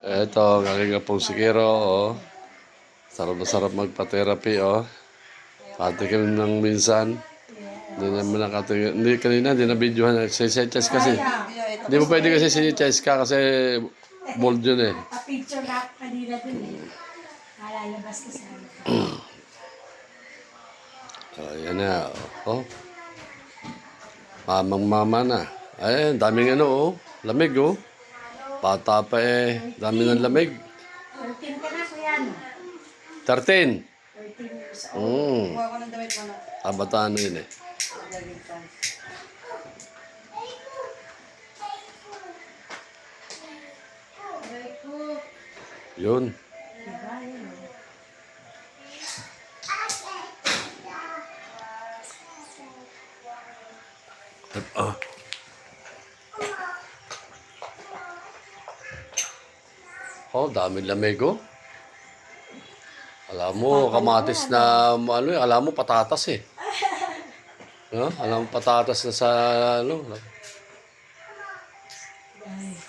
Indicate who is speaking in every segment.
Speaker 1: Eto, ang aking apong sikero, oh. Sarap na sarap magpa-therapy, oh. Patikim ng minsan. Hindi naman nakatingin. Hindi, kanina, hindi na videohan. Si Chess kasi. Hindi mo pwede kasi si Chess ka kasi bold yun eh.
Speaker 2: Pa-picture na kanina dun eh. Nalalabas ko sa ano.
Speaker 1: Ayan na, oh. Mamang-mama na. Ay, daming ano, oh. Lamig, oh. Bata pa eh. Dami ng lamig.
Speaker 2: 13 ka na, kuya, no?
Speaker 1: 13.
Speaker 2: 13 years old.
Speaker 3: Kuha ko ng damit mo na.
Speaker 1: Kabataan na yun eh.
Speaker 3: Dagdag pa.
Speaker 2: Aray ko.
Speaker 1: Yun.
Speaker 2: Diba, yun, oh.
Speaker 1: Ah. Oh, daming lamig, oh. Alam mo, kamatis na, ano eh, alam mo, patatas eh. No? Alam mo, patatas na sa, ano.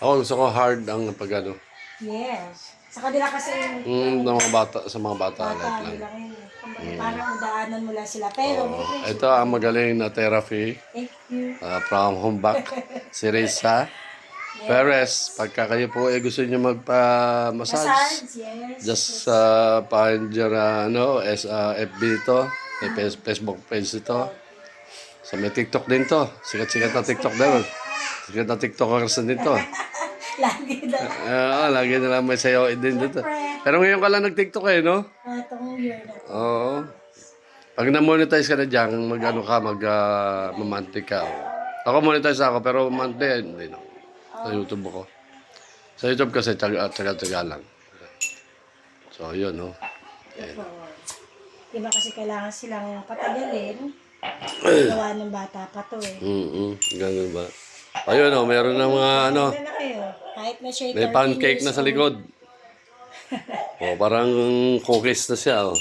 Speaker 1: Ako, gusto ko hard ang pag, ano,
Speaker 2: Yes. Sa kanila kasi
Speaker 1: ng mga bata, sa mga bata,
Speaker 2: bata,
Speaker 1: like lang.
Speaker 2: nila ngayon. Parang daanan mo lang sila. Pero, may friendship.
Speaker 1: Ito ang magaling na therapy
Speaker 2: Thank you.
Speaker 1: from Humbak, si Risa Perez. Pagka kayo po gusto nyo magpa-massage,
Speaker 2: Massage, yes.
Speaker 1: just find your FB ito, may Facebook page ito. So may TikTok din to. Sikat-sikat na TikTok din. Sikat na TikTokers din to.
Speaker 2: Lagi na.
Speaker 1: Lagi na lang may sayo din dito. Pero ngayon ka lang nag-TikTok eh, no?
Speaker 2: Itong year na to.
Speaker 1: Oo. Pag na-monetize ka na dyan, mag-ano ka, mag-monthly ka. Ako monetize ako, pero monthly, hindi na. Sa YouTube ako. Sa YouTube kasi, tsaga lang. So, yun, no?
Speaker 2: Diba kasi kailangan silang patagalin. Gawa ng bata pa to eh.
Speaker 1: Ganun ba? Ayun, no? Meron ng mga, ano,
Speaker 2: Ganda na kayo. Kahit na siya
Speaker 1: may pancake na sa likod. Oh, parang cookies na siya, oh.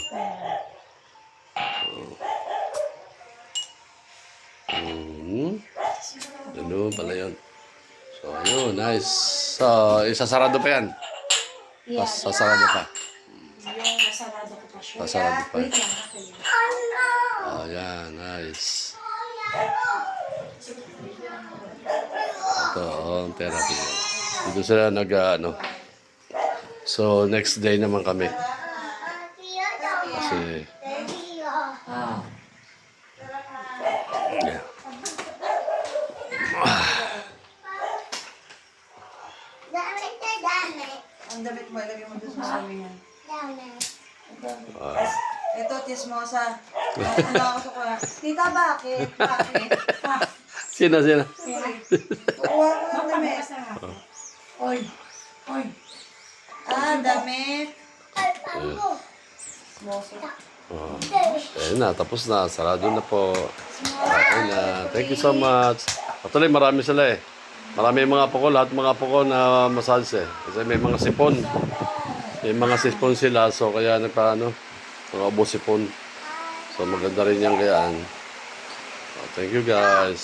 Speaker 1: Ano pala yun. So, ayun, nice. So, isasarado pa yan.
Speaker 2: Yeah,
Speaker 1: Sasarado pa.
Speaker 2: yung nasarado ko pa siya.
Speaker 1: Sasarado pa.
Speaker 2: Wait lang ako.
Speaker 1: Oh, yan, nice. Ito, oh, ang therapy. Dito sila ano. So, next day naman kami. Kasi, yeah.
Speaker 3: Ang damit mo, ilagay mo doon sa sabi yan. Ito, tismosa. Ano ako sa kuya? Tita, bakit? Bakit? Ha?
Speaker 1: Sina.
Speaker 3: Kuha ko ng damit.
Speaker 2: Oy. Oy.
Speaker 3: Damit.
Speaker 1: Oh. Ayun na, tapos na. Sarado na po. Okay na. Thank you so much. Actually, marami sila eh. Marami yung mga apo ko. Lahat mga apo ko na massage eh. Kasi may mga sipon. May mga sipon sila. So, kaya mga ubo sipon. So, maganda rin yung kayaan. Thank you guys.